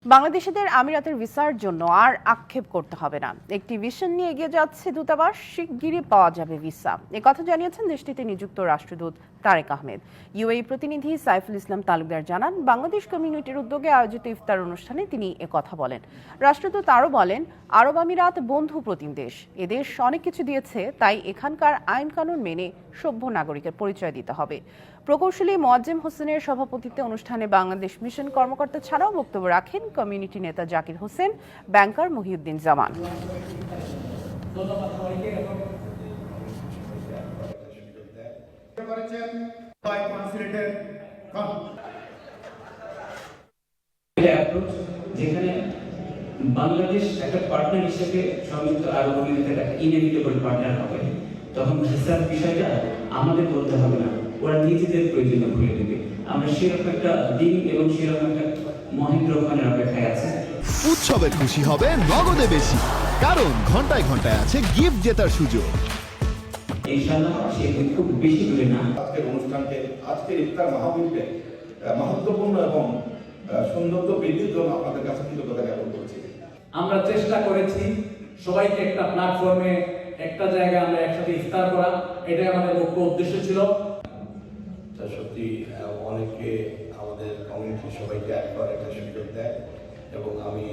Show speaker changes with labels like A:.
A: বাংলাদেশিদের আমিরাতের ভিসার জন্য আর আক্ষেপ করতে হবে না। একটি ভিশন নিয়ে এগিয়ে যাচ্ছে দূতাবাস, শিগগিরই পাওয়া যাবে ভিসা। কথা জানিয়েছেন দেশটিতে নিযুক্ত রাষ্ট্রদূত তারেক আহমেদ। ইউএই প্রতিনিধি সাইফুল ইসলাম তালুকদার জানান, বাংলাদেশ কমিউনিটির উদ্যোগে আয়োজিত ইফতার অনুষ্ঠানে তিনি কথা বলেন। রাষ্ট্রদূত আরও বলেন, আরব আমিরাত বন্ধু প্রতিম দেশ, এদেশ অনেক কিছু দিয়েছে, তাই এখানকার আইন কানুন মেনে সভ্য নাগরিকের পরিচয় দিতে হবে। প্রকৌশলী মোয়াজ্জেম হোসেনের সভাপতিত্বে অনুষ্ঠানে বাংলাদেশ মিশন কর্মকর্তা ছাড়াও বক্তব্য রাখেন কমিউনিটি নেতা জাকির হোসেন, ব্যাংকার মহিউদ্দিন জামান।
B: যেখানে বাংলাদেশ একটা পার্টনার হিসেবে সংযুক্ত আরব আমিরাতের একটা ইনএভিটেবল পার্টনার হবে, তখন ভিসার বিষয়টা আমাদের বলতে হবে না, ওরা নিজেদের প্রয়োজনে খুলে দেবে। আমরা সেরকম একটা দিন এবং সেরকম একটা মহেন্দ্র খানের অপেক্ষায় আছে।
C: উৎসবে খুশি হবে নগদে বেশি, কারণ ঘন্টায় ঘন্টায় আছে গিফট জেতার সুযোগ।
B: ইনশাআল্লাহ সেদিন খুব বেশি দূরে না।
D: আজকের অনুষ্ঠানকে, আজকের ইফতার মাহফিলকে মহত্বপূর্ণ এবং সৌন্দর্য বৃদ্ধির জন্য আপনাদের কাছে কৃতজ্ঞতা জ্ঞাপন করছি।
E: আমরা চেষ্টা করেছি সবাইকে একটা প্ল্যাটফর্মে, একটা জায়গায় আমরা একসাথে ইফতার করা, এটাই আমাদের মুখ্য উদ্দেশ্য ছিল।
D: সত্যি অনেকে আমাদের কমিউনিটি সবাইকে একবার একটা সুযোগ দেয় এবং আমি